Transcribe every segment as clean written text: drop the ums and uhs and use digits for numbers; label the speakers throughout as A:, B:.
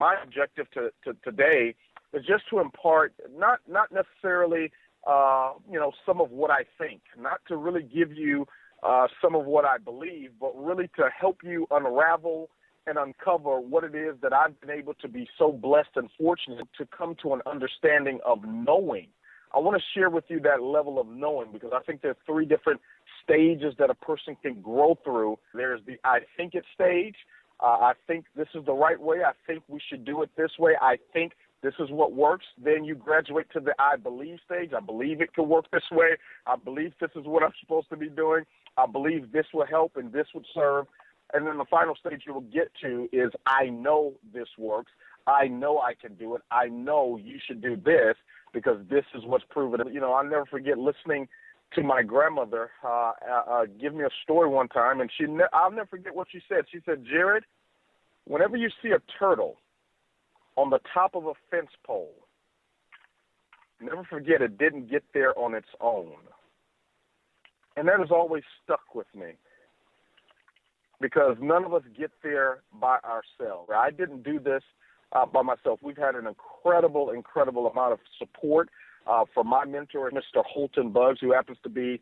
A: My objective today is just to impart not necessarily, some of what I think, not to really give you some of what I believe, but really to help you unravel and uncover what it is that I've been able to be so blessed and fortunate to come to an understanding of knowing. I want to share with you that level of knowing because I think there are three different stages that a person can grow through. There's the I think it stage. I think this is the right way. I think we should do it this way. I think this is what works. Then you graduate to the I believe stage. I believe it could work this way. I believe this is what I'm supposed to be doing. I believe this will help and this would serve. And then the final stage you will get to is I know this works. I know I can do it. I know you should do this because this is what's proven. I'll never forget listening to my grandmother give me a story one time, and I'll never forget what she said. She said, Jarrod, whenever you see a turtle on the top of a fence pole, never forget it didn't get there on its own. And that has always stuck with me because none of us get there by ourselves. I didn't do this by myself. We've had an incredible amount of support from my mentor, Mr. Holton Buggs, who happens to be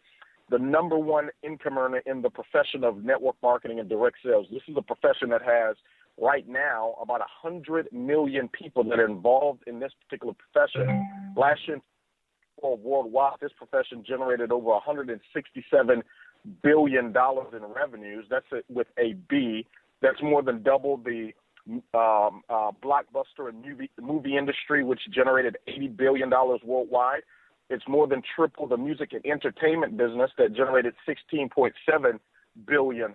A: the number one income earner in the profession of network marketing and direct sales. This is a profession that has right now about 100 million people that are involved in this particular profession. Last year, worldwide, this profession generated over $167 billion in revenues. That's it with a B. That's more than double the blockbuster and movie industry, which generated $80 billion worldwide. It's more than triple the music and entertainment business that generated $16.7 billion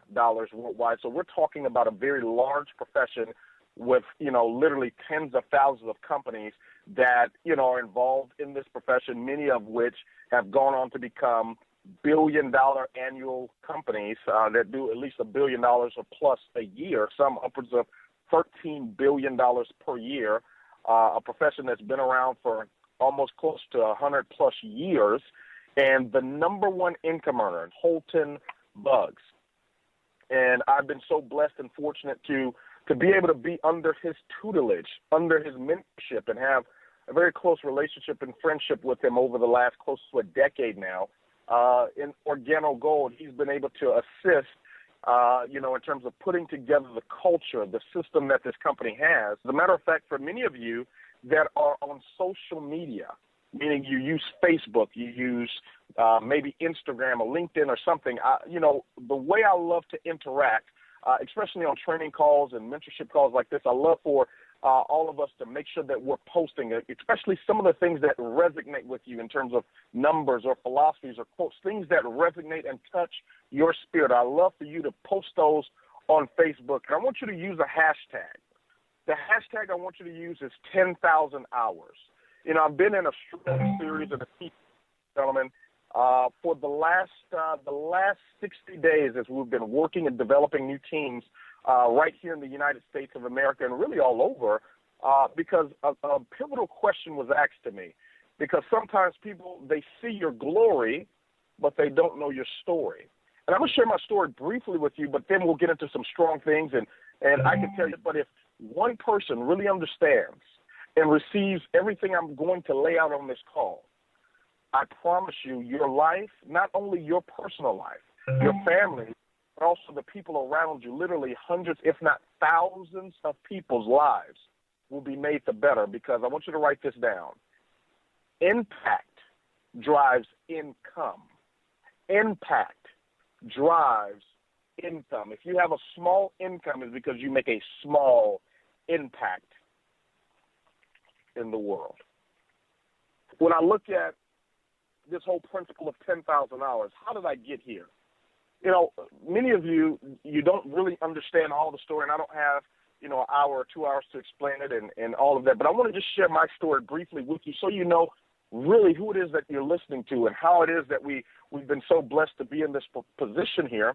A: worldwide. So we're talking about a very large profession with, literally tens of thousands of companies that, are involved in this profession, many of which have gone on to become billion-dollar annual companies that do at least $1 billion or plus a year, some upwards of $13 billion per year, a profession that's been around for almost close to 100-plus years, and the number one income earner, Holton Buggs. And I've been so blessed and fortunate to be able to be under his tutelage, under his mentorship, and have a very close relationship and friendship with him over the last close to a decade now. In Organo Gold, he's been able to assist in terms of putting together the culture, the system that this company has. As a matter of fact, for many of you that are on social media, meaning you use Facebook, you use maybe Instagram or LinkedIn or something, the way I love to interact, especially on training calls and mentorship calls like this, I love for all of us to make sure that we're posting, especially some of the things that resonate with you in terms of numbers or philosophies or quotes, things that resonate and touch your spirit. I love for you to post those on Facebook. And I want you to use a hashtag. The hashtag I want you to use is 10,000 hours. I've been in a strong series of the gentlemen for the last 60 days as we've been working and developing new teams right here in the United States of America and really all over because a pivotal question was asked to me. Because sometimes people, they see your glory, but they don't know your story. And I'm going to share my story briefly with you, but then we'll get into some strong things. And I can tell you, but if one person really understands and receives everything I'm going to lay out on this call, I promise you, your life, not only your personal life, your family, but also the people around you, literally hundreds, if not thousands of people's lives will be made the better, because I want you to write this down. Impact drives income. Impact drives income. If you have a small income, it's because you make a small impact in the world. When I look at this whole principle of 10,000 hours, how did I get here? Many of you don't really understand all the story, and I don't have, an hour or 2 hours to explain it and all of that. But I want to just share my story briefly with you so you know really who it is that you're listening to and how it is that we've been so blessed to be in this position here.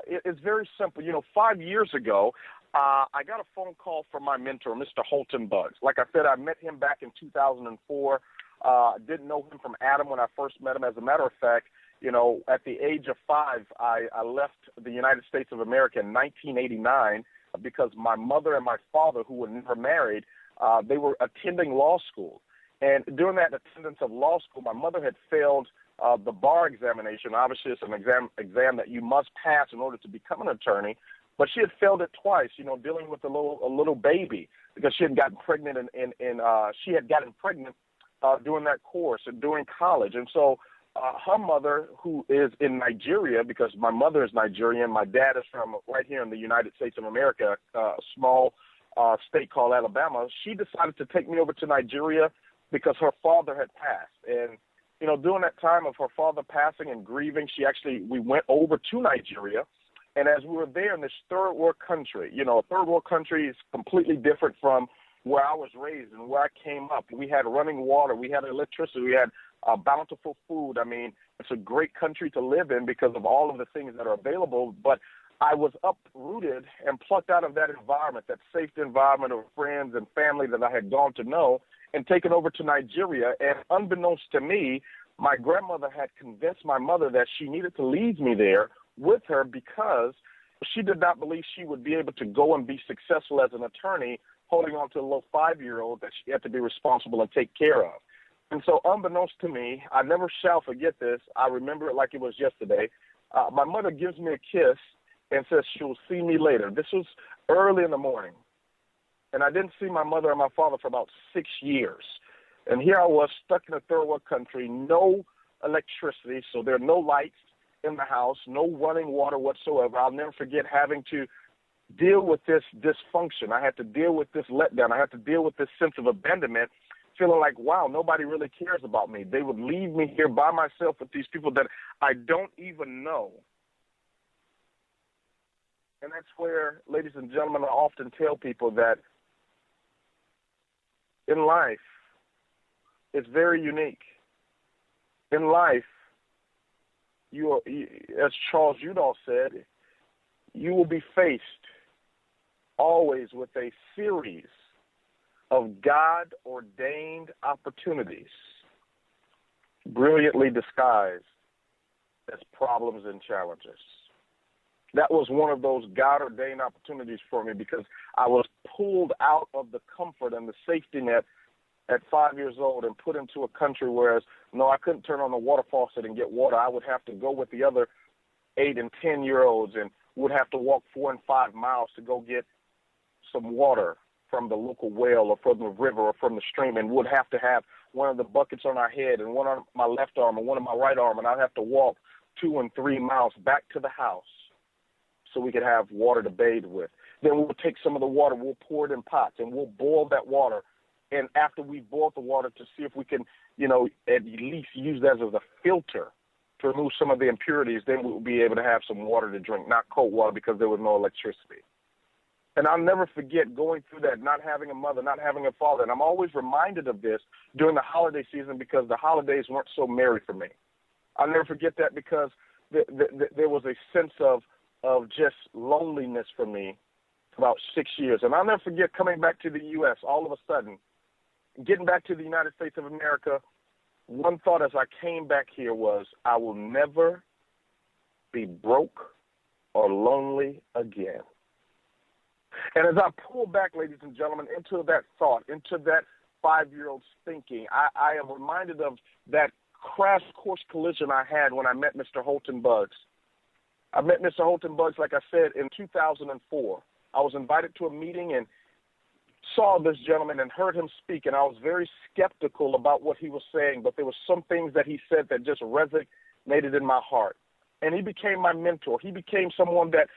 A: It's very simple. 5 years ago, I got a phone call from my mentor, Mr. Holton Buggs. Like I said, I met him back in 2004. Didn't know him from Adam when I first met him. As a matter of fact, at the age of 5, I left the United States of America in 1989 because my mother and my father, who were never married, they were attending law school. And during that attendance of law school, my mother had failed the bar examination. Obviously, it's an exam that you must pass in order to become an attorney. But she had failed it twice, dealing with a little baby, because she had gotten pregnant during that course and during college. And so her mother, who is in Nigeria, because my mother is Nigerian, my dad is from right here in the United States of America, a small state called Alabama, she decided to take me over to Nigeria because her father had passed. And, during that time of her father passing and grieving, we went over to Nigeria. And as we were there in this third world country, a third world country is completely different from where I was raised and where I came up. We had running water, we had electricity, we had bountiful food. I mean, it's a great country to live in because of all of the things that are available. But I was uprooted and plucked out of that environment, that safe environment of friends and family that I had gone to know, and taken over to Nigeria. And unbeknownst to me, my grandmother had convinced my mother that she needed to leave me there with her because she did not believe she would be able to go and be successful as an attorney holding on to a little 5-year-old that she had to be responsible and take care of. And so unbeknownst to me, I never shall forget this. I remember it like it was yesterday. My mother gives me a kiss and says she'll see me later. This was early in the morning. And I didn't see my mother and my father for about 6 years. And here I was stuck in a third world country, no electricity, so there are no lights in the house, no running water whatsoever. I'll never forget having to deal with this dysfunction. I had to deal with this letdown. I had to deal with this sense of abandonment, feeling like, wow, nobody really cares about me. They would leave me here by myself with these people that I don't even know. And that's where, ladies and gentlemen, I often tell people that in life, it's very unique. In life, as Charles Udall said, you will be faced always with a series of God-ordained opportunities, brilliantly disguised as problems and challenges. That was one of those God-ordained opportunities for me because I was pulled out of the comfort and the safety net at 5 years old and put into a country where, I couldn't turn on the water faucet and get water. I would have to go with the other 8 and 10-year-olds and would have to walk 4 and 5 miles to go get some water from the local well or from the river or from the stream, and would have to have one of the buckets on our head and one on my left arm and one on my right arm, and I'd have to walk 2 and 3 miles back to the house so we could have water to bathe with. Then we'll take some of the water, we'll pour it in pots, and we'll boil that water. And after we boiled the water to see if we can, at least use that as a filter to remove some of the impurities, then we'll be able to have some water to drink, not cold water because there was no electricity. And I'll never forget going through that, not having a mother, not having a father. And I'm always reminded of this during the holiday season because the holidays weren't so merry for me. I'll never forget that because there was a sense of just loneliness for me for about 6 years. And I'll never forget coming back to the U.S. all of a sudden. Getting back to the United States of America, one thought as I came back here was, I will never be broke or lonely again. And as I pull back, ladies and gentlemen, into that thought, into that 5-year-old's thinking, I am reminded of that crash course collision I had when I met Mr. Holton Buggs. I met Mr. Holton Buggs, like I said, in 2004. I was invited to a meeting and saw this gentleman and heard him speak, and I was very skeptical about what he was saying, but there were some things that he said that just resonated in my heart. And he became my mentor. He became someone that,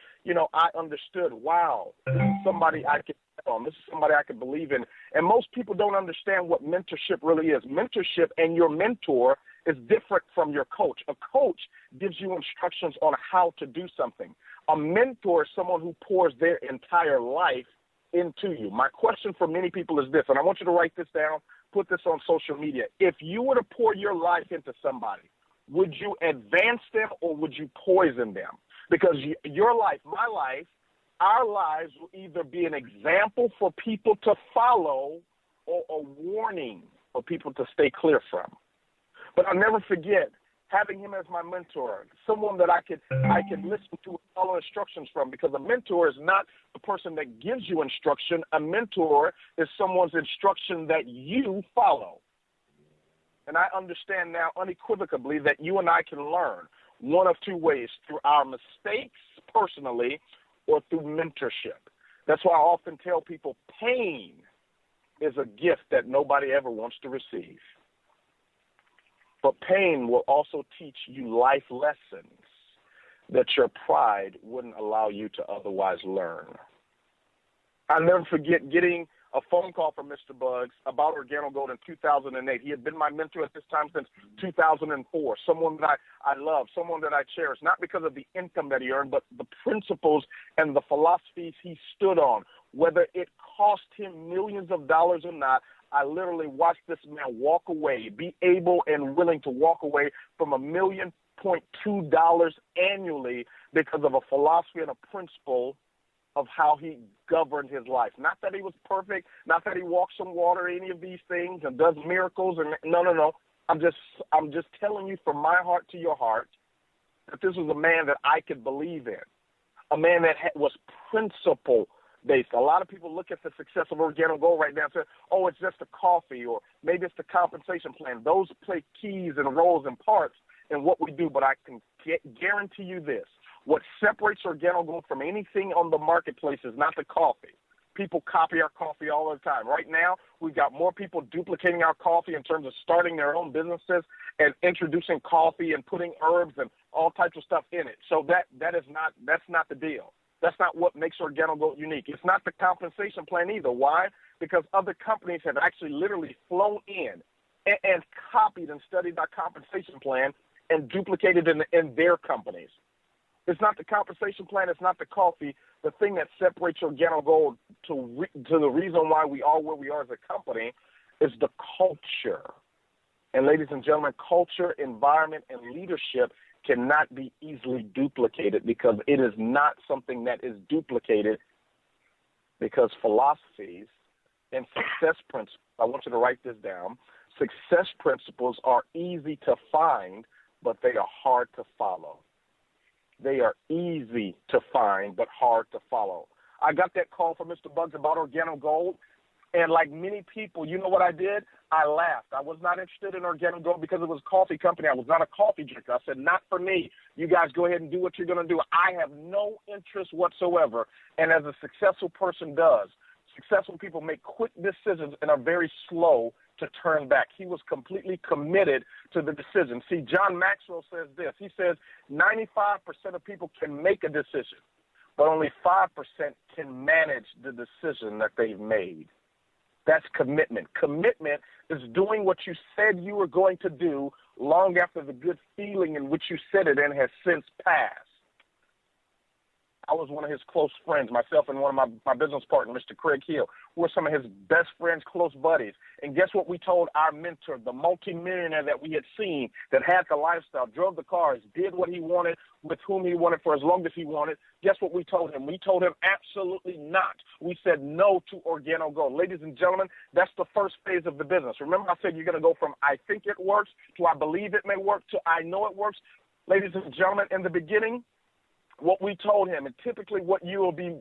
A: I understood, wow, this is somebody I could bet on. This is somebody I could believe in. And most people don't understand what mentorship really is. Mentorship and your mentor is different from your coach. A coach gives you instructions on how to do something. A mentor is someone who pours their entire life into you. My question for many people is this, and I want you to write this down, put this on social media. If you were to pour your life into somebody, would you advance them or would you poison them? Because your life, my life, our lives will either be an example for people to follow or a warning for people to stay clear from. But I'll never forget having him as my mentor, someone that I could listen to and follow instructions from, because a mentor is not the person that gives you instruction. A mentor is someone's instruction that you follow. And I understand now unequivocally that you and I can learn one of two ways: through our mistakes personally or through mentorship. That's why I often tell people pain is a gift that nobody ever wants to receive. But pain will also teach you life lessons that your pride wouldn't allow you to otherwise learn. I'll never forget getting a phone call from Mr. Buggs about Organogold in 2008. He had been my mentor at this time since 2004, someone that I love, someone that I cherish, not because of the income that he earned, but the principles and the philosophies he stood on. Whether it cost him millions of dollars or not, I literally watched this man walk away, be able and willing to walk away from $1.2 million annually because of a philosophy and a principle of how he governed his life. Not that he was perfect, not that he walks on water, any of these things, and does miracles. And no. I'm just telling you from my heart to your heart that this was a man that I could believe in, a man that was principle-based. A lot of people look at the success of Organogold right now and say, oh, it's just the coffee, or maybe it's the compensation plan. Those play keys and roles and parts in what we do, but I can guarantee you this. What separates Organogold from anything on the marketplace is not the coffee. People copy our coffee all the time. Right now, we've got more people duplicating our coffee in terms of starting their own businesses and introducing coffee and putting herbs and all types of stuff in it. So that's not the deal. That's not what makes Organogold unique. It's not the compensation plan either. Why? Because other companies have actually literally flown in and copied and studied our compensation plan and duplicated it in their companies. It's not the compensation plan. It's not the coffee. The thing that separates Organogold to the reason why we are where we are as a company is the culture. And ladies and gentlemen, culture, environment, and leadership cannot be easily duplicated, because it is not something that is duplicated, because philosophies and success principles, I want you to write this down, success principles are easy to find, but they are hard to follow. They are easy to find, but hard to follow. I got that call from Mr. Buggs about Organogold, and like many people, you know what I did? I laughed. I was not interested in Organogold because it was a coffee company. I was not a coffee drinker. I said, not for me. You guys go ahead and do what you're going to do. I have no interest whatsoever. And as a successful person does, successful people make quick decisions and are very slow to turn back. He was completely committed to the decision. See, John Maxwell says this. He says 95% of people can make a decision, but only 5% can manage the decision that they've made. That's commitment. Commitment is doing what you said you were going to do long after the good feeling in which you said it in has since passed. I was one of his close friends, myself and one of my business partner, Mr. Craig Hill. We were some of his best friends, close buddies. And guess what we told our mentor, the multimillionaire that we had seen, that had the lifestyle, drove the cars, did what he wanted, with whom he wanted, for as long as he wanted. Guess what we told him? We told him absolutely not. We said no to Organogold. Ladies and gentlemen, that's the first phase of the business. Remember I said you're going to go from I think it works to I believe it may work to I know it works. Ladies and gentlemen, in the beginning, what we told him, and typically what you'll be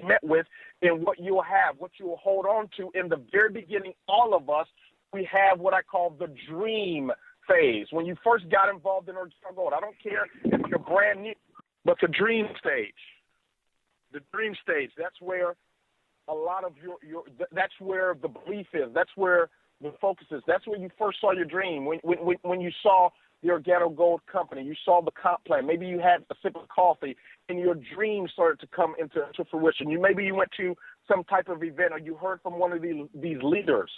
A: met with, and what you'll have, what you will hold on to in the very beginning, all of us, we have what I call the dream phase. When you first got involved in Organogold, I don't care if you're brand new, but the dream stage. The dream stage, that's where a lot of that's where the belief is. That's where the focus is. That's where you first saw your dream. When you saw the Organogold company, you saw the comp plan. Maybe you had a sip of coffee, and your dream started to come into fruition. Maybe you went to some type of event, or you heard from one of these leaders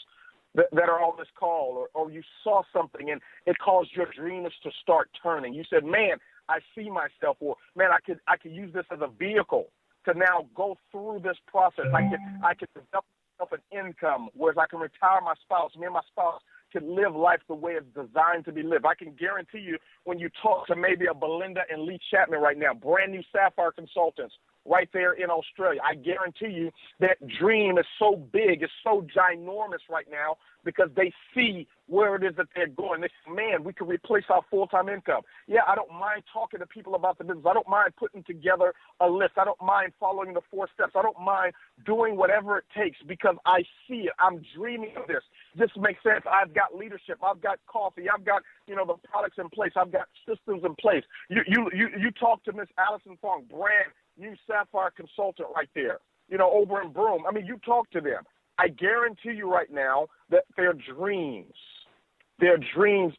A: that are on this call, or you saw something, and it caused your dreams to start turning. You said, man, I see myself, or man, I could use this as a vehicle to now go through this process. I could develop myself an income, whereas I can retire my spouse. Me and my spouse can live life the way it's designed to be lived. I can guarantee you, when you talk to maybe a Belinda and Lee Chapman right now, brand new Sapphire consultants, right there in Australia. I guarantee you that dream is so big, it's so ginormous right now because they see where it is that they're going. They say, man, we can replace our full-time income. Yeah, I don't mind talking to people about the business. I don't mind putting together a list. I don't mind following the 4 steps. I don't mind doing whatever it takes because I see it. I'm dreaming of this. This makes sense. I've got leadership. I've got coffee. I've got, the products in place. I've got systems in place. You talk to Miss Allison Fong, brand new Sapphire consultant right there, over in Broome. I mean, you talk to them. I guarantee you right now that their dreams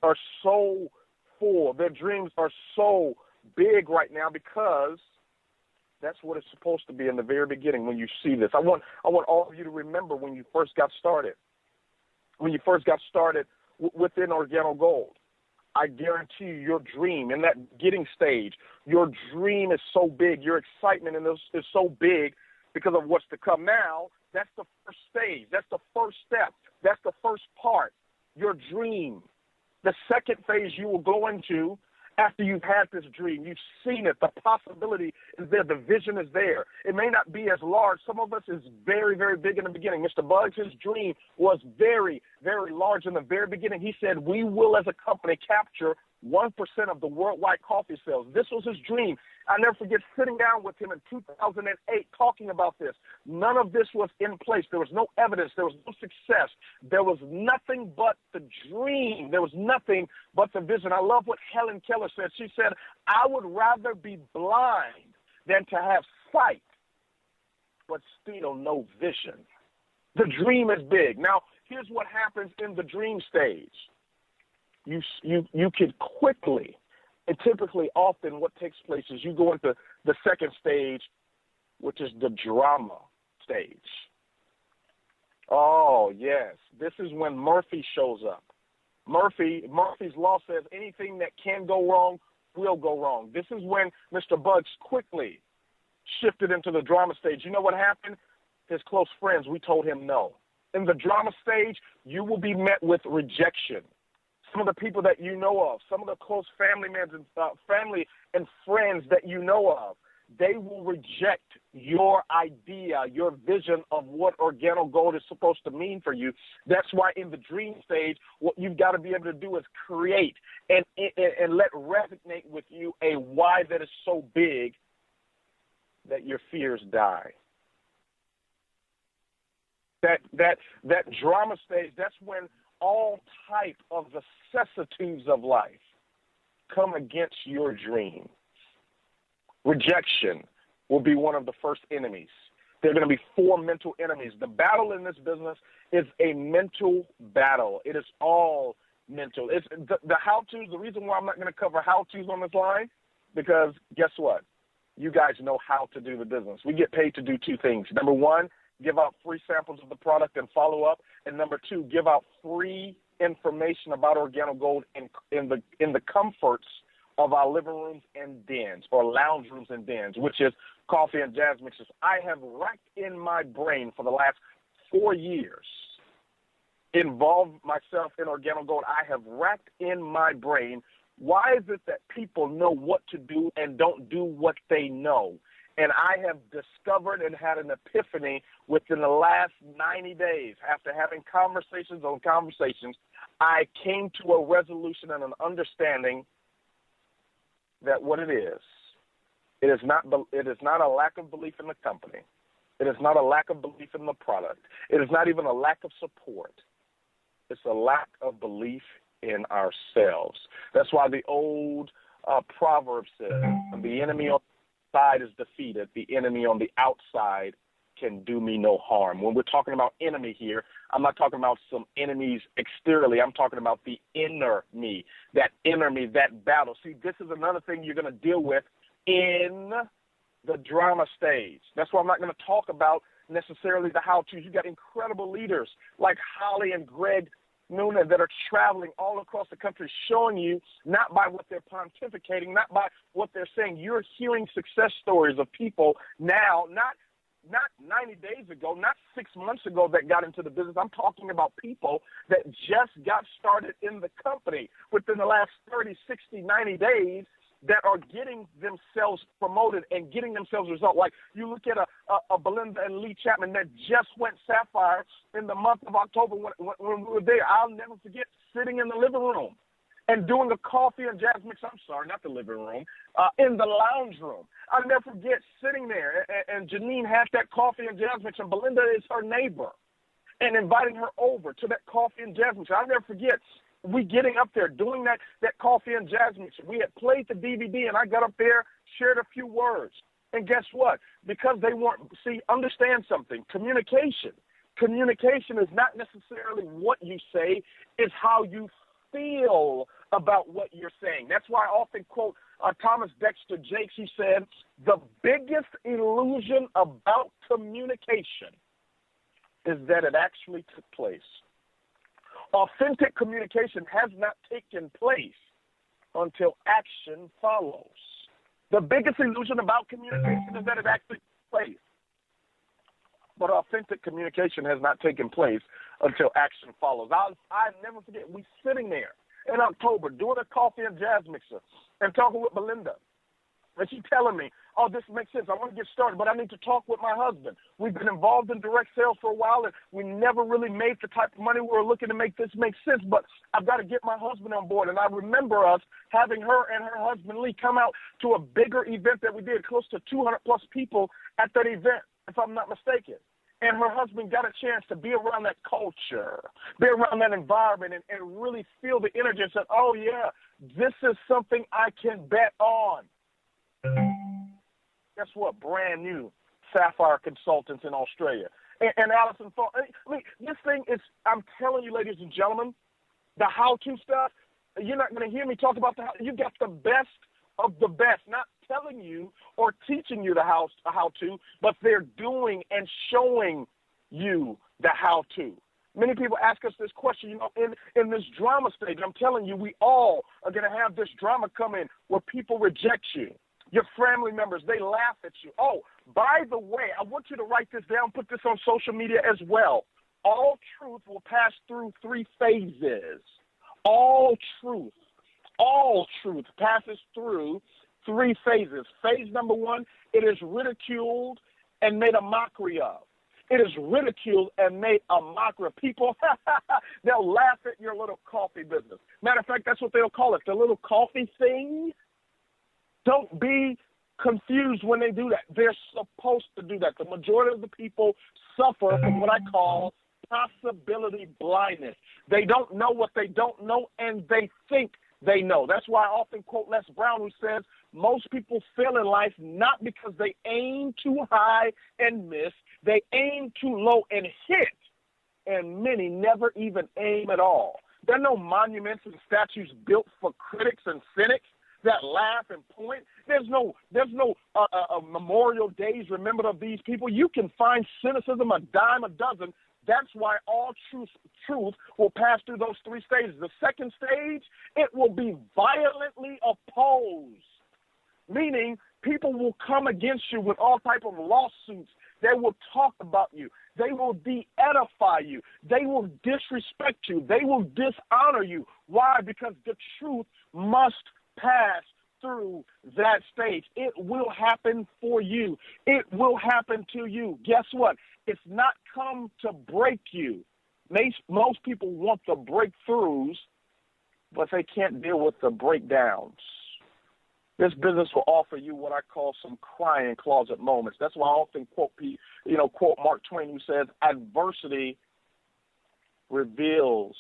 A: are so full. Their dreams are so big right now because that's what it's supposed to be in the very beginning when you see this. I want all of you to remember when you first got started. When you first got started within Organo Gold. I guarantee you your dream in that beginning stage, your dream is so big, your excitement in this is so big because of what's to come now. That's the first stage. That's the first step. That's the first part, your dream. The second phase you will go into after you've had this dream. You've seen it. The possibility is there. The vision is there. It may not be as large. Some of us is very, very big in the beginning. Mr. Buggs, his dream was very, very large in the very beginning. He said, we will as a company capture 1% of the worldwide coffee sales. This was his dream. I never forget sitting down with him in 2008 talking about this. None of this was in place. There was no evidence. There was no success. There was nothing but the dream. There was nothing but the vision. I love what Helen Keller said. She said, I would rather be blind than to have sight, but still no vision. The dream is big. Now, here's what happens in the dream stage. You can quickly, and typically often what takes place is you go into the second stage, which is the drama stage. Oh, yes. This is when Murphy shows up. Murphy's law says anything that can go wrong will go wrong. This is when Mr. Buggs quickly shifted into the drama stage. You know what happened? His close friends, we told him no. In the drama stage, you will be met with rejection. Some of the people that you know of, some of the close family and friends that you know of, they will reject your idea, your vision of what Organo Gold is supposed to mean for you. That's why in the dream stage, what you've got to be able to do is create and let resonate with you a why that is so big that your fears die. That drama stage, that's when all type of vicissitudes of life come against your dream. Rejection will be one of the first enemies. There are going to be 4 mental enemies. The battle in this business is a mental battle. It is all mental. It's the how-tos. The reason why I'm not going to cover how-tos on this line, because guess what? You guys know how to do the business. We get paid to do 2 things. Number 1, give out free samples of the product and follow up. And number 2, give out free information about Organo Gold in the comforts of our living rooms and dens, or lounge rooms and dens, which is coffee and jazz mixers. I have racked in my brain for the last 4 years, involved myself in Organo Gold. I have racked in my brain, why is it that people know what to do and don't do what they know? And I have discovered and had an epiphany within the last 90 days. After having conversations on conversations, I came to a resolution and an understanding that what it is not a lack of belief in the company. It is not a lack of belief in the product. It is not even a lack of support. It's a lack of belief in ourselves. That's why the old proverb says, the enemy on side is defeated, the enemy on the outside can do me no harm. When we're talking about enemy here, I'm not talking about some enemies exteriorly. I'm talking about the inner me, that battle. See, this is another thing you're going to deal with in the drama stage. That's why I'm not going to talk about necessarily the how-tos. You've got incredible leaders like Holly and Greg Noonan that are traveling all across the country showing you, not by what they're pontificating, not by what they're saying. You're hearing success stories of people now, not 90 days ago, not 6 months ago that got into the business. I'm talking about people that just got started in the company within the last 30, 60, 90 days, that are getting themselves promoted and getting themselves results. Like you look at a Belinda and Lee Chapman that just went sapphire in the month of October when we were there. I'll never forget sitting in the living room and doing a coffee and jazz mix. I'm sorry, not the living room, in the lounge room. I'll never forget sitting there, and Janine had that coffee and jazz mix, and Belinda is her neighbor, and inviting her over to that coffee and jazz mix. I'll never forget we getting up there, doing that coffee and jazz mix. We had played the DVD, and I got up there, shared a few words. And guess what? Because they weren't, understand something. Communication is not necessarily what you say, it's how you feel about what you're saying. That's why I often quote Thomas Dexter Jakes. He said, the biggest illusion about communication is that it actually took place. Authentic communication has not taken place until action follows. The biggest illusion about communication is that it actually took place. But authentic communication has not taken place until action follows. I never forget, we sitting there in October doing a coffee and jazz mixer and talking with Belinda. And she's telling me, oh, this makes sense. I want to get started, but I need to talk with my husband. We've been involved in direct sales for a while, and we never really made the type of money we were looking to make this make sense, but I've got to get my husband on board. And I remember us having her and her husband, Lee, come out to a bigger event that we did, close to 200-plus people at that event, if I'm not mistaken. And her husband got a chance to be around that culture, be around that environment, and really feel the energy and said, oh, yeah, this is something I can bet on. Guess what? Brand new Sapphire Consultants in Australia. And Allison, I mean, this thing is, I'm telling you, ladies and gentlemen, the how-to stuff, you're not going to hear me talk about you got the best of the best, not telling you or teaching you the how-to, but they're doing and showing you the how-to. Many people ask us this question, in this drama stage. I'm telling you, we all are going to have this drama come in where people reject you. Your family members, they laugh at you. Oh, by the way, I want you to write this down, put this on social media as well. All truth will pass through 3 phases. All truth passes through 3 phases. Phase number 1, it is ridiculed and made a mockery of. It is ridiculed and made a mockery of. People, they'll laugh at your little coffee business. Matter of fact, that's what they'll call it, the little coffee thing. Don't be confused when they do that. They're supposed to do that. The majority of the people suffer from what I call possibility blindness. They don't know what they don't know, and they think they know. That's why I often quote Les Brown, who says most people fail in life not because they aim too high and miss. They aim too low and hit, and many never even aim at all. There are no monuments and statues built for critics and cynics that laugh and point. There's no memorial days remembered of these people. You can find cynicism a dime a dozen. That's why all truth will pass through those 3 stages. The second stage, it will be violently opposed, meaning people will come against you with all type of lawsuits. They will talk about you. They will de-edify you. They will disrespect you. They will dishonor you. Why? Because the truth must pass through that stage. It will happen for you. It will happen to you. Guess what? It's not come to break you. Most people want the breakthroughs, but they can't deal with the breakdowns. This business will offer you what I call some crying closet moments. That's why I often quote Mark Twain, who says, adversity reveals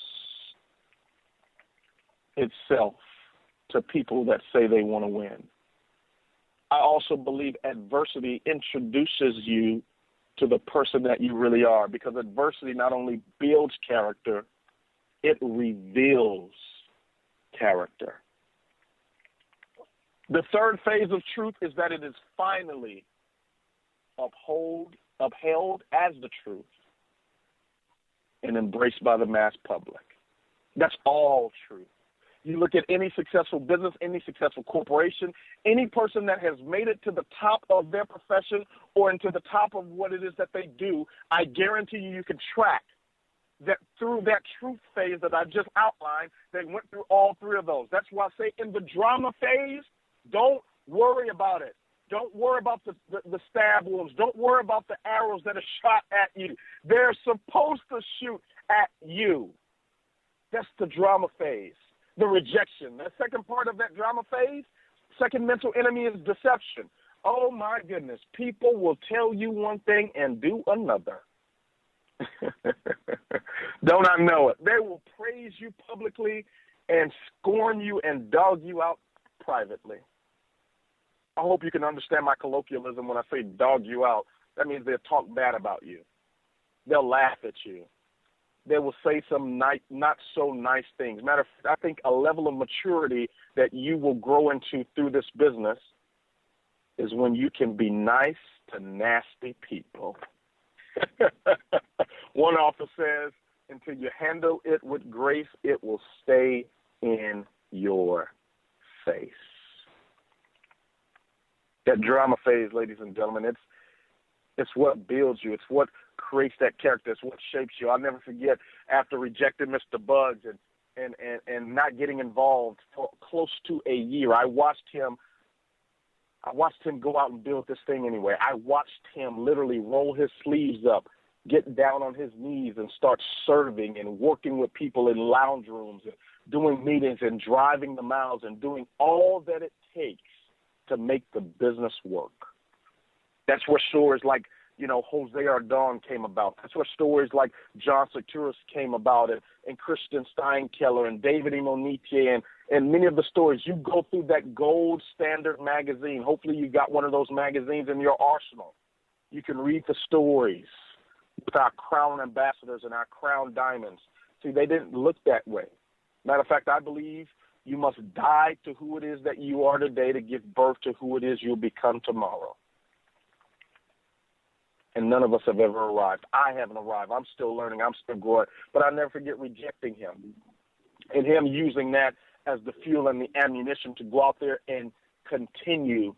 A: itself to people that say they want to win. I also believe adversity introduces you to the person that you really are, because adversity not only builds character, it reveals character. The third phase of truth is that it is finally upheld as the truth and embraced by the mass public. That's all truth. You look at any successful business, any successful corporation, any person that has made it to the top of their profession or into the top of what it is that they do, I guarantee you can track that through that truth phase that I just outlined, they went through all 3 of those. That's why I say in the drama phase, Don't worry about it. Don't worry about the stab wounds. Don't worry about the arrows that are shot at you. They're supposed to shoot at you. That's the drama phase, the rejection. The second part of that drama phase, second mental enemy, is deception. Oh, my goodness. People will tell you one thing and do another. Don't I know it? They will praise you publicly and scorn you and dog you out privately. I hope you can understand my colloquialism when I say dog you out. That means they'll talk bad about you. They'll laugh at you. They will say some not so nice things. Matter of fact, I think a level of maturity that you will grow into through this business is when you can be nice to nasty people. One author says, until you handle it with grace, it will stay in your face. That drama phase, ladies and gentlemen, it's what builds you. It's what creates that character. It's what shapes you. I'll never forget, after rejecting Mr. Bugs and not getting involved for close to a year, I watched him go out and build this thing anyway. I watched him literally roll his sleeves up, get down on his knees and start serving and working with people in lounge rooms and doing meetings and driving the miles and doing all that it takes to make the business work. That's where stories like, Jose Ardon came about. That's where stories like John Soturis came about, and Christian Steinkeller and David Imonitie and many of the stories. You go through that gold standard magazine. Hopefully you got one of those magazines in your arsenal. You can read the stories with our crown ambassadors and our crown diamonds. See, they didn't look that way. Matter of fact, I believe you must die to who it is that you are today to give birth to who it is you'll become tomorrow. And none of us have ever arrived. I haven't arrived. I'm still learning. I'm still growing. But I'll never forget rejecting him and him using that as the fuel and the ammunition to go out there and continue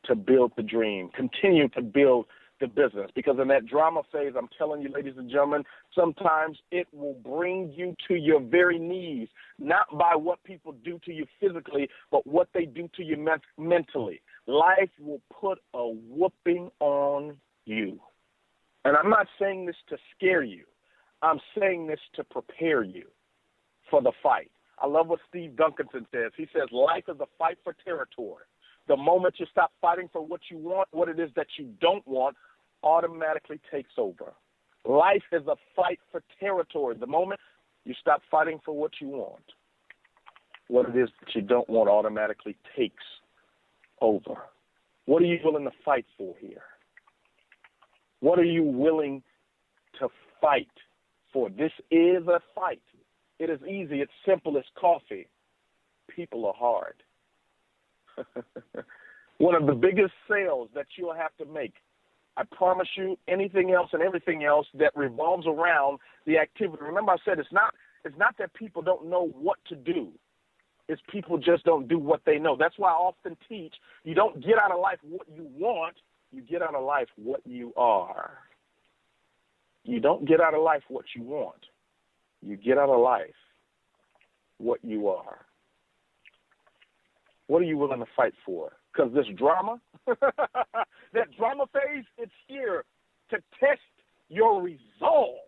A: to build the dream, continue to build the business. Because in that drama phase, I'm telling you, ladies and gentlemen, sometimes it will bring you to your very knees, not by what people do to you physically, but what they do to you mentally. Life will put a whooping on you. And I'm not saying this to scare you. I'm saying this to prepare you for the fight. I love what Steve Duncanson says. He says, life is a fight for territory. The moment you stop fighting for what you want, what it is that you don't want automatically takes over. Life is a fight for territory. The moment you stop fighting for what you want, what it is that you don't want automatically takes over. What are you willing to fight for here? What are you willing to fight for? This is a fight. It is easy. It's simple as coffee. People are hard. One of the biggest sales that you'll have to make, I promise you, anything else and everything else that revolves around the activity. Remember I said it's not that people don't know what to do. It's people just don't do what they know. That's why I often teach you don't get out of life what you want. You get out of life what you are. You don't get out of life what you want. You get out of life what you are. What are you willing to fight for? Because this drama, that drama phase, it's here to test your resolve.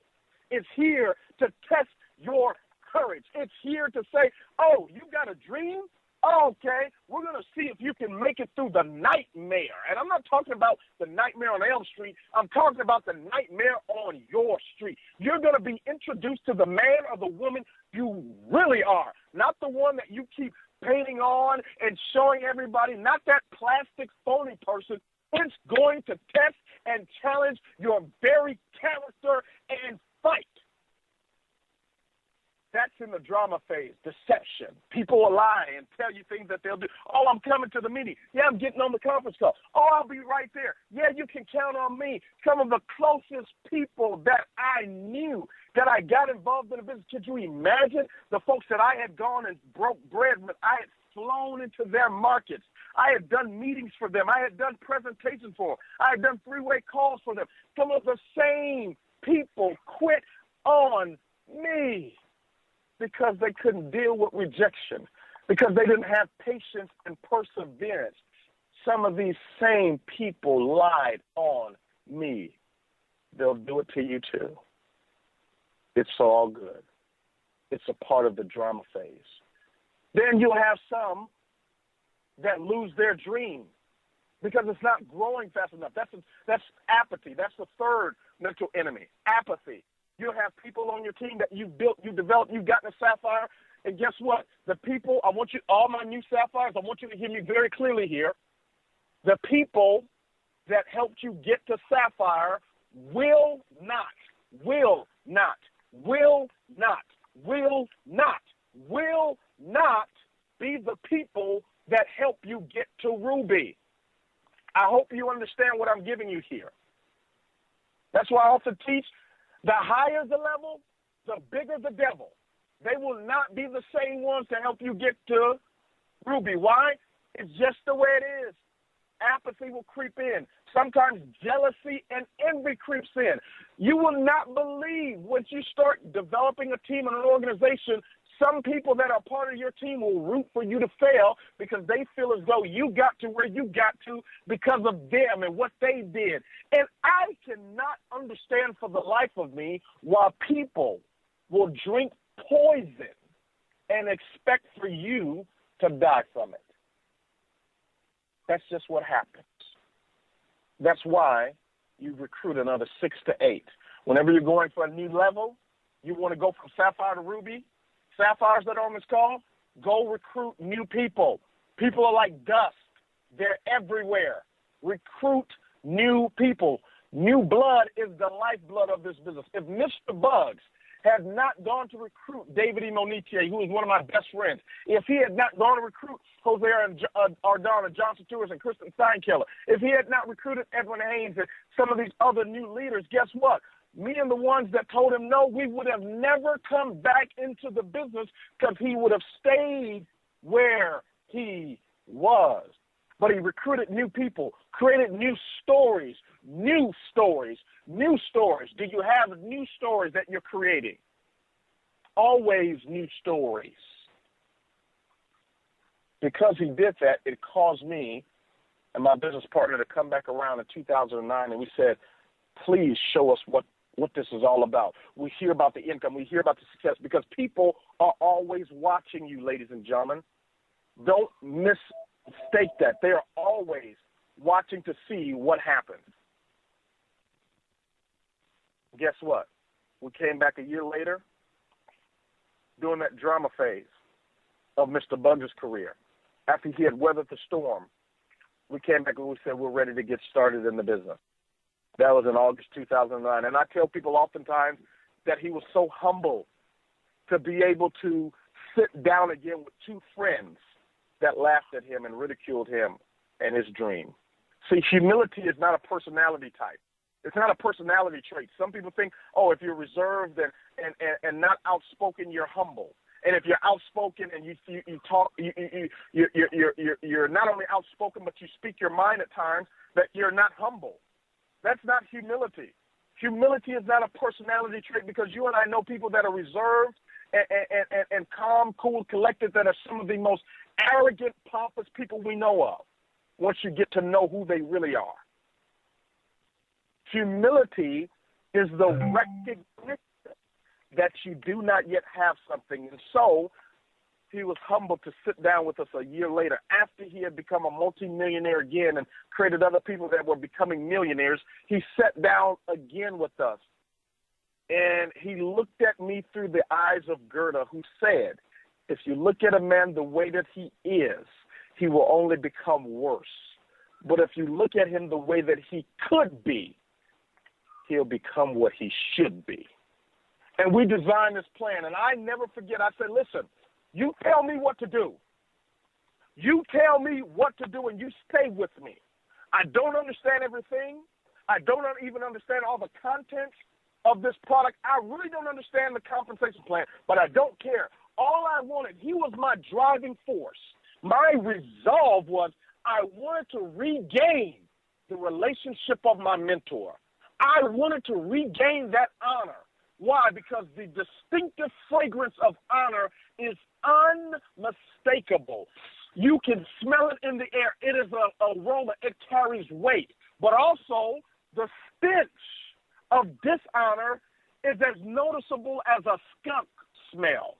A: It's here to test your courage. It's here to say, oh, you got a dream? Okay, we're going to see if you can make it through the nightmare. And I'm not talking about the nightmare on Elm Street. I'm talking about the nightmare on your street. You're going to be introduced to the man or the woman you really are, not the one that you keep painting on and showing everybody, not that plastic phony person. It's going to test and challenge your very character and fight. That's in the drama phase, deception. People will lie and tell you things that they'll do. Oh, I'm coming to the meeting. Yeah, I'm getting on the conference call. Oh, I'll be right there. Yeah, you can count on me. Some of the closest people that I knew, that I got involved in the business. Could you imagine the folks that I had gone and broke bread with? I had flown into their markets. I had done meetings for them. I had done presentations for them. I had done three-way calls for them. Some of the same people quit on me because they couldn't deal with rejection. because they didn't have patience and perseverance. Some of these same people lied on me. They'll do it to you too. It's all good. It's a part of the drama phase. Then you'll have some that lose their dream because it's not growing fast enough. That's apathy. That's the third mental enemy, apathy. You'll have people on your team that you've built, you developed, you've gotten a sapphire, and guess what? The people, I want you, all my new sapphires, I want you to hear me very clearly here. The people that helped you get to sapphire will not be the people that help you get to ruby. I hope you understand what I'm giving you here. That's why I also teach, the higher the level, the bigger the devil. They will not be the same ones to help you get to ruby. Why? It's just the way it is. Apathy will creep in. Sometimes jealousy and envy creeps in. You will not believe once you start developing a team and an organization, some people that are part of your team will root for you to fail because they feel as though you got to where you got to because of them and what they did. And I cannot understand for the life of me why people will drink poison and expect for you to die from it. That's just what happens. That's why you recruit another 6 to 8. Whenever you're going for a new level, you want to go from sapphire to ruby. Sapphires that are on this call, go recruit new people. People are like dust. They're everywhere. Recruit new people. New blood is the lifeblood of this business. If Mr. Bugs had not gone to recruit David E. Monique, who is one of my best friends, if he had not gone to recruit Jose Ardana, Johnson Tours, and Kristen Steinkeller, if he had not recruited Edwin Haynes and some of these other new leaders, guess what? Me and the ones that told him no, we would have never come back into the business because he would have stayed where he was. But he recruited new people, created new stories. Do you have new stories that you're creating? Always new stories. Because he did that, it caused me and my business partner to come back around in 2009, and we said, please show us what this is all about. We hear about the income. We hear about the success because people are always watching you, ladies and gentlemen. Don't mistake that. They are always watching to see what happens. Guess what? We came back a year later during that drama phase of Mr. Bugs' career. After he had weathered the storm, we came back and we said we're ready to get started in the business. That was in August 2009. And I tell people oftentimes that he was so humble to be able to sit down again with two friends that laughed at him and ridiculed him and his dream. See, humility is not a personality type. It's not a personality trait. Some people think, oh, if you're reserved and not outspoken, you're humble. And if you're outspoken and you talk, you're not only outspoken, but you speak your mind at times, that you're not humble. That's not humility. Humility is not a personality trait because you and I know people that are reserved and calm, cool, collected that are some of the most arrogant, pompous people we know of once you get to know who they really are. Humility is the recognition that you do not yet have something. And so he was humbled to sit down with us a year later after he had become a multimillionaire again and created other people that were becoming millionaires. He sat down again with us, and he looked at me through the eyes of Gerda, who said, if you look at a man the way that he is, he will only become worse. But if you look at him the way that he could be, he'll become what he should be. And we designed this plan, and I never forget, I said, listen, you tell me what to do. You tell me what to do, and you stay with me. I don't understand everything. I don't even understand all the contents of this product. I really don't understand the compensation plan, but I don't care. All I wanted, he was my driving force. My resolve was I wanted to regain the relationship of my mentor. I wanted to regain that honor. Why? Because the distinctive fragrance of honor is unmistakable. unmistakable. You can smell it in the air. It is an aroma. It carries weight. But also, the stench of dishonor is as noticeable as a skunk smell.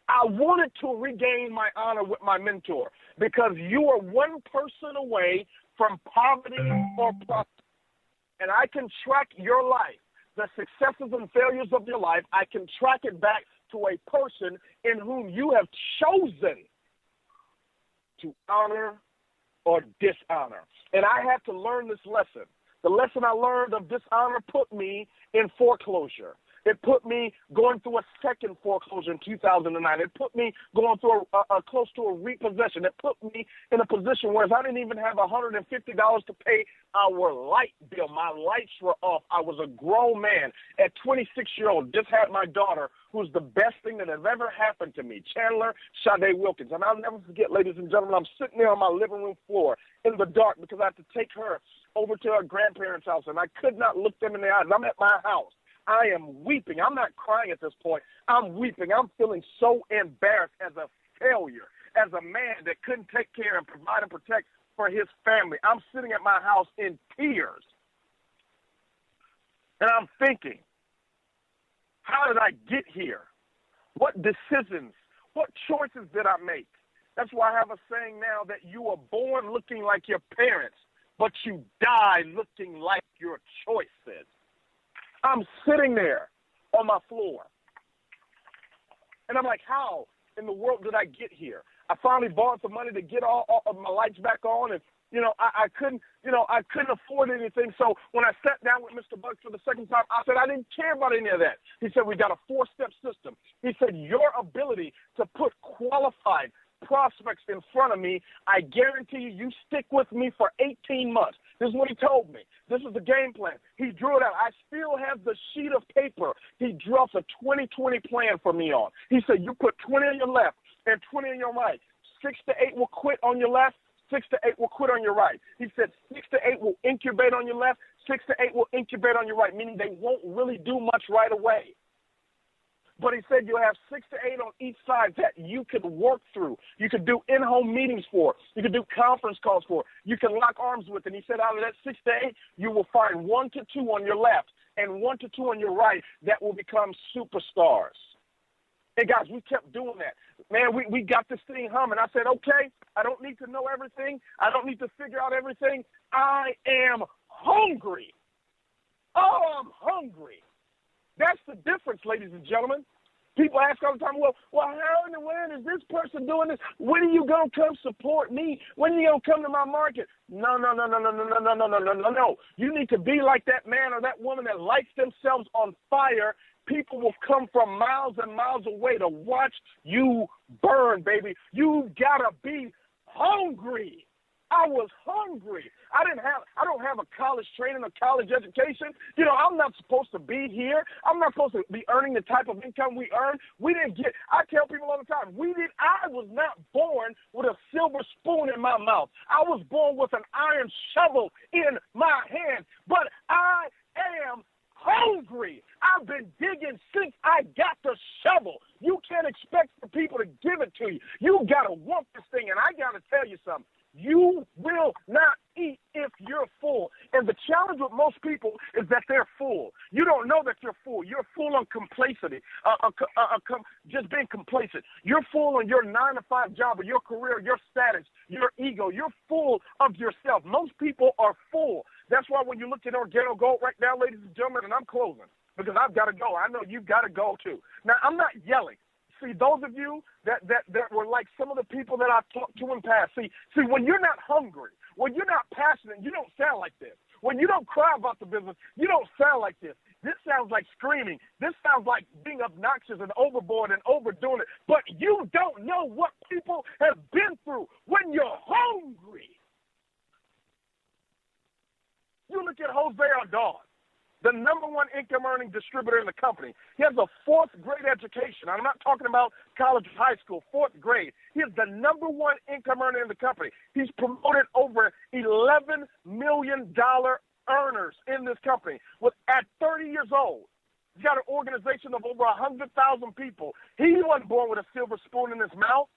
A: I wanted to regain my honor with my mentor because you are one person away from poverty or prosperity. And I can track your life, the successes and failures of your life. I can track it back to a person in whom you have chosen to honor or dishonor. And I had to learn this lesson. The lesson I learned of dishonor put me in foreclosure. It put me going through a second foreclosure in 2009. It put me going through close to a repossession. It put me in a position where I didn't even have $150 to pay our light bill. My lights were off. I was a grown man at 26-year-old, just had my daughter, who's the best thing that has ever happened to me, Chandler Sade Wilkins. And I'll never forget, ladies and gentlemen, I'm sitting there on my living room floor in the dark because I had to take her over to her grandparents' house, and I could not look them in the eyes. I'm at my house. I am weeping. I'm not crying at this point. I'm weeping. I'm feeling so embarrassed as a failure, as a man that couldn't take care and provide and protect for his family. I'm sitting at my house in tears. And I'm thinking, how did I get here? What decisions, what choices did I make? That's why I have a saying now that you are born looking like your parents, but you die looking like your choices. I'm sitting there on my floor, and I'm like, how in the world did I get here? I finally borrowed some money to get all of my lights back on, and, I couldn't afford anything. So when I sat down with Mr. Bucks for the second time, I said, I didn't care about any of that. He said, we got a 4-step system. He said, your ability to put qualified prospects in front of me, I guarantee you stick with me for 18 months. This is what he told me. This is the game plan. He drew it out. I still have the sheet of paper he drew up a 2020 plan for me on. He said, you put 20 on your left and 20 on your right. 6 to 8 will quit on your left. 6 to 8 will quit on your right. He said 6 to 8 will incubate on your left. 6 to 8 will incubate on your right, meaning they won't really do much right away. But he said you'll have 6 to 8 on each side that you could work through. You could do in-home meetings for. You could do conference calls for. You can lock arms with. And he said out of that 6 to 8, you will find 1 to 2 on your left and 1 to 2 on your right that will become superstars. And guys, we kept doing that. Man, we got this thing humming. I said, okay, I don't need to know everything. I don't need to figure out everything. I am hungry. Oh, I'm hungry. That's the difference, ladies and gentlemen. People ask all the time, well, how in the world is this person doing this? When are you going to come support me? When are you going to come to my market? No. You need to be like that man or that woman that lights themselves on fire. People will come from miles and miles away to watch you burn, baby. You got to be hungry. I was hungry. I don't have a college training or college education. I'm not supposed to be here. I'm not supposed to be earning the type of income we earn. I tell people all the time, I was not born with a silver spoon in my mouth. I was born with an iron shovel in my hand, but I am hungry. I've been digging since I got the shovel. You can't expect for people to give it to you. You got to want this thing, and I got to tell you something. You will not eat if you're full. And the challenge with most people is that they're full. You don't know that you're full. You're full on complacency, just being complacent. You're full on your 9-to-5 job or your career, your status, your ego. You're full of yourself. Most people are full. That's why when you look at Organo Gold right now, ladies and gentlemen, and I'm closing because I've got to go. I know you've got to go too. Now, I'm not yelling. See, those of you that were like some of the people that I've talked to in the past, see, when you're not hungry, when you're not passionate, you don't sound like this. When you don't cry about the business, you don't sound like this. This sounds like screaming. This sounds like being obnoxious and overboard and overdoing it. But you don't know what people have been through when you're hungry. You look at Jose Ardon, the number 1 income-earning distributor in the company. He has a 4th grade education. I'm not talking about college or high school, 4th grade. He is the number 1 income earner in the company. He's promoted over $11 million earners in this company. At 30 years old, he's got an organization of over 100,000 people. He wasn't born with a silver spoon in his mouth.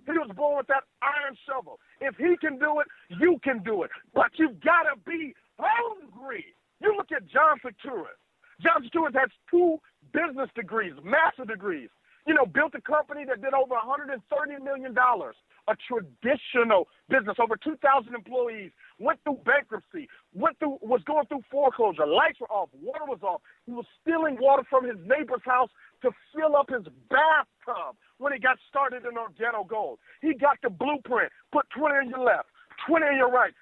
A: He was born with that iron shovel. If he can do it, you can do it. But you've got to be hungry. You look at John Securus. John Securus has 2 business degrees, master degrees. You know, built a company that did over $130 million, a traditional business, over 2,000 employees, went through bankruptcy, was going through foreclosure. Lights were off, water was off. He was stealing water from his neighbor's house to fill up his bathtub when he got started in Organo Gold. He got the blueprint, put 20 on your left, 20 on your right.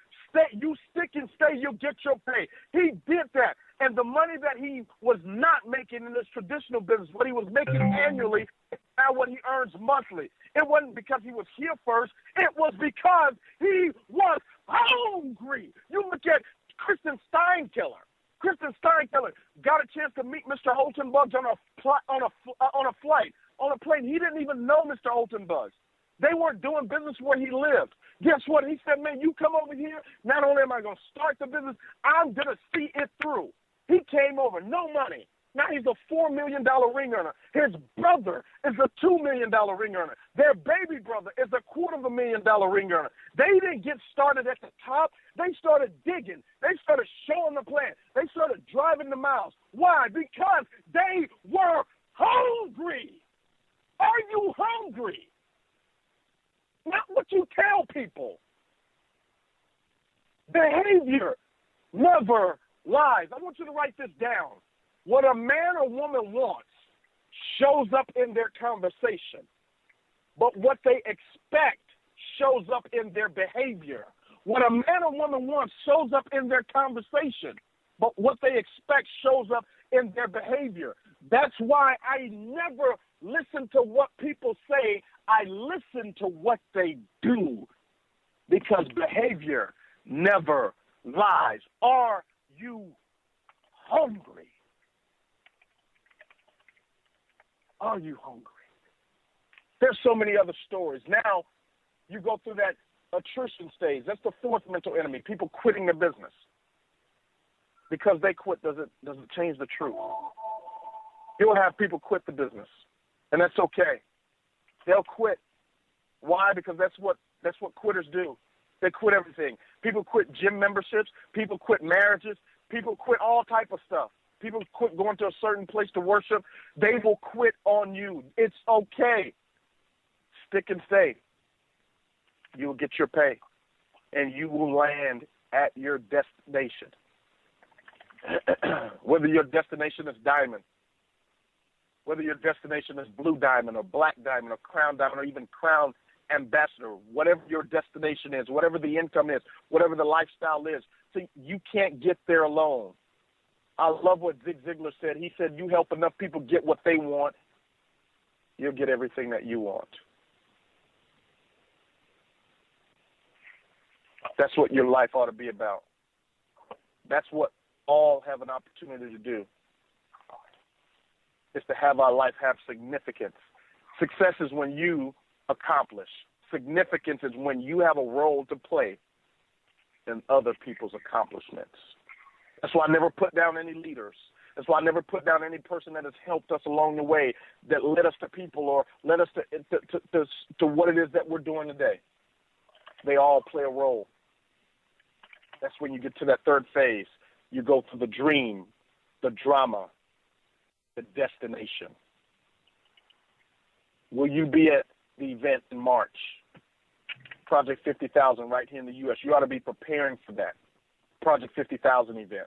A: You stick and stay, you'll get your pay. He did that. And the money that he was not making in this traditional business, what he was making annually, is now what he earns monthly. It wasn't because he was here first. It was because he was hungry. You look at Kristen Steinkiller. Kristen Steinkiller got a chance to meet Mr. Holtenbugs on a flight, on a plane. He didn't even know Mr. Holtenbugs. They weren't doing business where he lived. Guess what? He said, man, you come over here, not only am I going to start the business, I'm going to see it through. He came over, no money. Now he's a $4 million ring earner. His brother is a $2 million ring earner. Their baby brother is a $250,000 ring earner. They didn't get started at the top. They started digging. They started showing the plan. They started driving the miles. Why? Because they were hungry. Are you hungry? Not what you tell people. Behavior never lies. I want you to write this down. What a man or woman wants shows up in their conversation, but what they expect shows up in their behavior. What a man or woman wants shows up in their conversation, but what they expect shows up in their behavior. That's why I never listen to what people say. I listen to what they do, because behavior never lies. Are you hungry? Are you hungry? There's so many other stories. Now, you go through that attrition stage. That's the 4th mental enemy, people quitting their business. Because they quit doesn't change the truth. You'll have people quit the business, and that's okay. They'll quit. Why? Because that's what quitters do. They quit everything. People quit gym memberships. People quit marriages. People quit all type of stuff. People quit going to a certain place to worship. They will quit on you. It's okay. Stick and stay. You'll get your pay, and you will land at your destination. Whether your destination is diamond, whether your destination is blue diamond or black diamond or crown diamond or even crown ambassador, whatever your destination is, whatever the income is, whatever the lifestyle is, see, you can't get there alone. I love what Zig Ziglar said. He said, you help enough people get what they want, you'll get everything that you want. That's what your life ought to be about. That's what all have an opportunity to do, is to have our life have significance. Success is when you accomplish. Significance is when you have a role to play in other people's accomplishments. That's why I never put down any leaders. That's why I never put down any person that has helped us along the way, that led us to people or led us to what it is that we're doing today. They all play a role. That's when you get to that 3rd phase. You go through the dream, the drama, the destination. Will you be at the event in March? Project 50,000 right here in the U.S. You ought to be preparing for that. Project 50,000 event.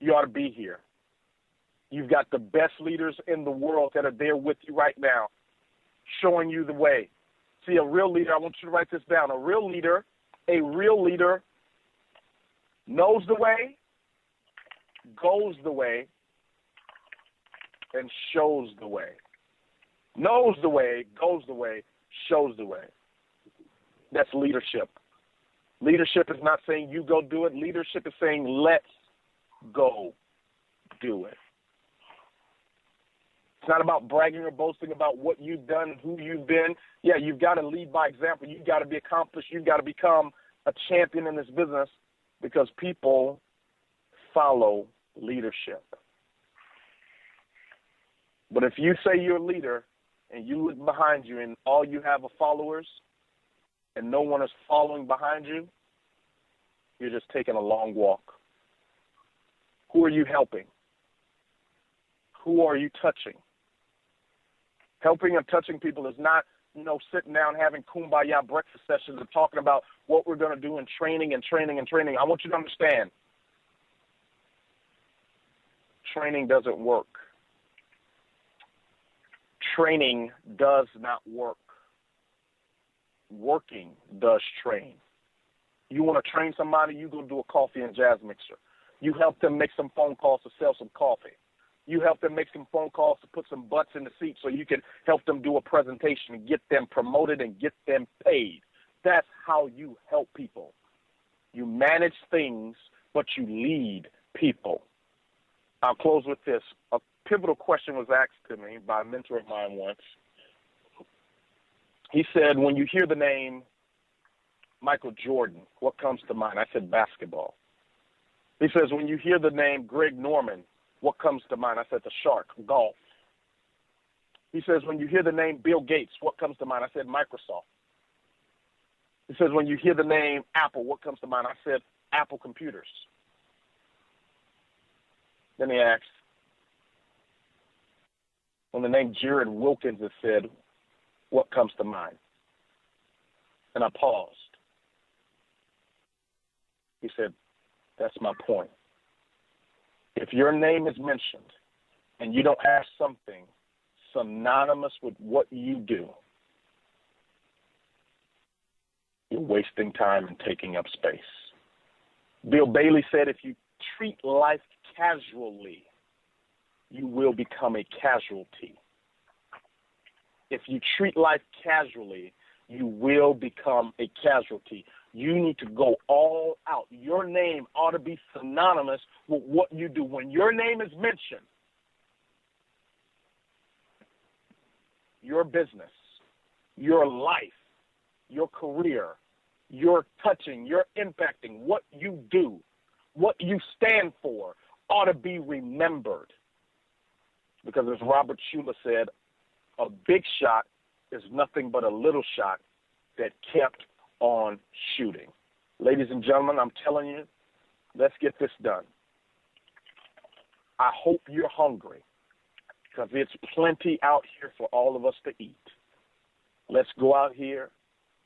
A: You ought to be here. You've got the best leaders in the world that are there with you right now, showing you the way. See, a real leader, I want you to write this down. A real leader knows the way, goes the way, and shows the way. Knows the way, goes the way, shows the way. That's leadership. Leadership is not saying you go do it. Leadership is saying let's go do it. It's not about bragging or boasting about what you've done and who you've been. Yeah, you've got to lead by example. You've got to be accomplished. You've got to become a champion in this business, because people follow leadership. But if you say you're a leader and you look behind you and all you have are followers and no one is following behind you, you're just taking a long walk. Who are you helping? Who are you touching? Helping and touching people is not, sitting down having kumbaya breakfast sessions and talking about what we're going to do in training and training and training. I want you to understand, training doesn't work. Training does not work. Working does train. You want to train somebody, you go do a coffee and jazz mixer. You help them make some phone calls to sell some coffee. You help them make some phone calls to put some butts in the seat so you can help them do a presentation and get them promoted and get them paid. That's how you help people. You manage things, but you lead people. I'll close with this. A pivotal question was asked to me by a mentor of mine once. He said, when you hear the name Michael Jordan, what comes to mind? I said, basketball. He says, when you hear the name Greg Norman, what comes to mind? I said, the shark, golf. He says, when you hear the name Bill Gates, what comes to mind? I said, Microsoft. He says, when you hear the name Apple, what comes to mind? I said, Apple computers. Then he asked, when the name Jarrod Wilkins is said, what comes to mind? And I paused. He said, that's my point. If your name is mentioned and you don't have something synonymous with what you do, you're wasting time and taking up space. Bill Bailey said, if you treat life casually, you will become a casualty. If you treat life casually, you will become a casualty. You need to go all out. Your name ought to be synonymous with what you do. When your name is mentioned, your business, your life, your career, your touching, your impacting, what you do, what you stand for ought to be remembered. Because as Robert Schuller said, a big shot is nothing but a little shot that kept on shooting. Ladies and gentlemen, I'm telling you, let's get this done. I hope you're hungry because it's plenty out here for all of us to eat. Let's go out here,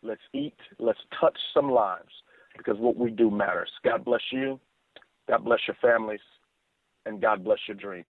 A: let's eat, let's touch some lives because what we do matters. God bless you, God bless your families, and God bless your dreams.